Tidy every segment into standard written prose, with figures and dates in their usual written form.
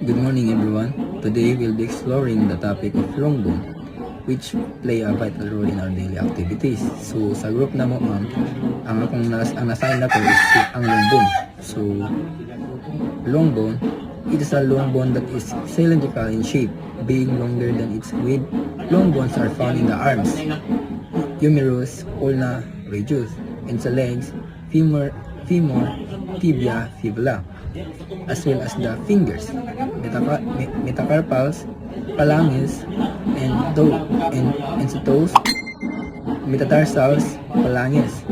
Good morning everyone. Today we'll be exploring the topic of long bone, which play a vital role in our daily activities. So sa group na mo ma'am, ang nasign na ko is ang long bone. So long bone, it is a long bone that is cylindrical in shape, being longer than its width. Long bones are found in the arms, humerus, ulna, radius, and sa legs, femur, tibia, fibula, as well as the fingers, metacarpals, phalanges, and sa toes, metatarsals, phalanges.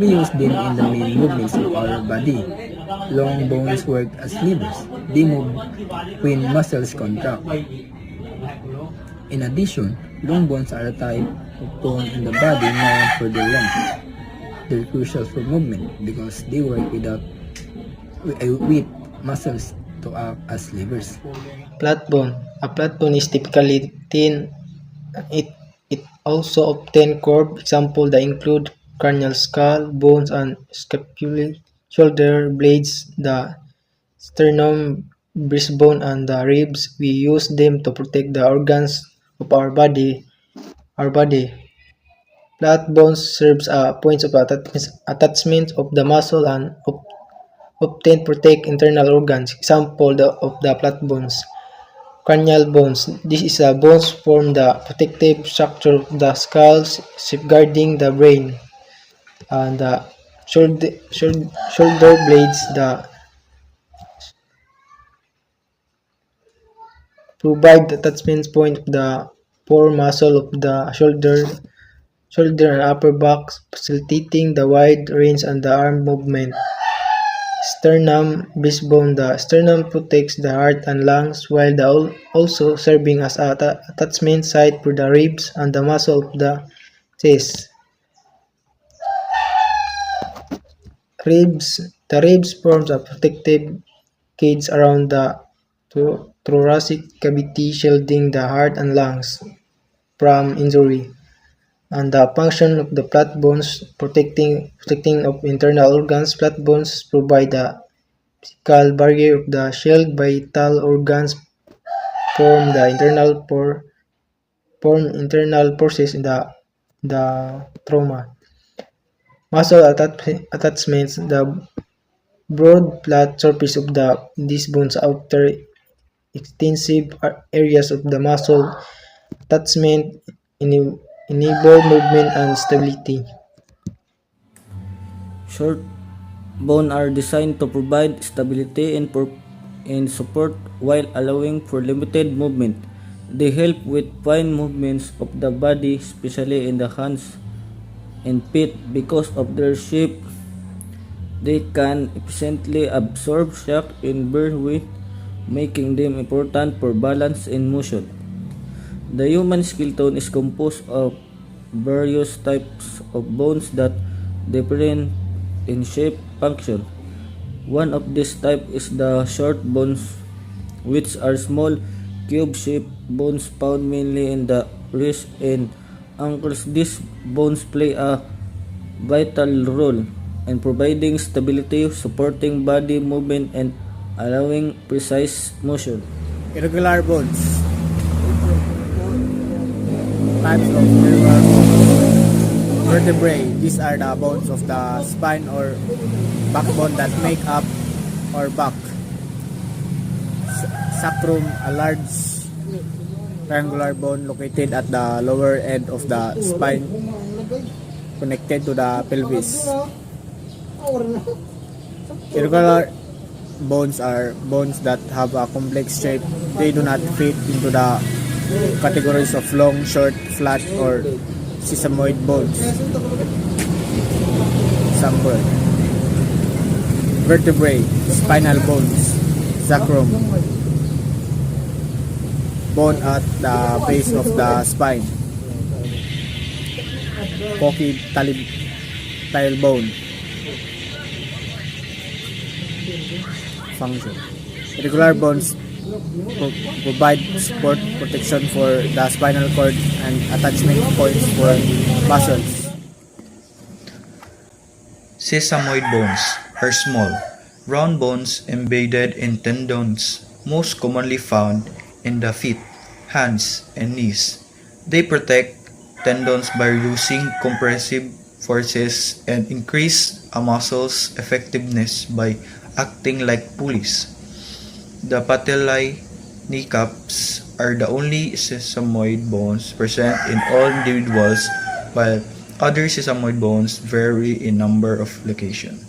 We use them in the main movements of our body. Long bones work as levers. They move when muscles contract. In addition, long bones are a type of bone in the body known for their length. They're crucial for movement because they work with muscles to act as levers. Flat bone. A flat bone is typically thin. It also often curved. Examples that include cranial skull bones and scapulae, shoulder blades, the sternum, breastbone, and the ribs. We use them to protect the organs of our body. Flat bones serves as points of attachment of the muscle and often protect internal organs. Example of the flat bones. Cranial bones. This is a bones form the protective structure of the skull, safeguarding the brain. And the shoulder blades provide the attachment point of the core muscle of the shoulder and upper back, facilitating the wide range and the arm movement. Sternum breastbone. The sternum protects the heart and lungs while also serving as an attachment site for the ribs and the muscle of the chest. Ribs. The ribs forms a protective cage around the thoracic cavity, shielding the heart and lungs from injury. And the function of the flat bones, protecting of internal organs. Flat bones provide a physical barrier of the shield. Vital organs form internal forces in the trauma. Muscle attachments. The broad flat surface of these bones outer extensive areas of the muscle attachment enable movement and stability. Short bones are designed to provide stability and support while allowing for limited movement. They help with fine movements of the body, especially in the hands and feet. Because of their shape, they can efficiently absorb shock and bear weight, making them important for balance and motion. The human skeleton is composed of various types of bones that differ in shape function. One of these types is the short bones, which are small cube-shaped bones found mainly in the wrist and ankles. These bones play a vital role in providing stability, supporting body movement, and allowing precise motion. Irregular bones. Types of irregular bones. Vertebrae. These are the bones of the spine or backbone that make up our back. Sacrum, a large triangular bone located at the lower end of the spine, connected to the pelvis. Irregular bones are bones that have a complex shape. They do not fit into the categories of long, short, flat, or sesamoid bones. Example: vertebrae, spinal bones, sacrum, bone at the base of the spine, tailbone. Function: irregular bones provide support protection for the spinal cord and attachment points for muscles. Sesamoid bones are small, round bones embedded in tendons, most commonly found in the feet, hands, and knees. They protect tendons by reducing compressive forces and increase a muscle's effectiveness by acting like pulleys. The patellae, kneecaps, are the only sesamoid bones present in all individuals, while other sesamoid bones vary in number of locations.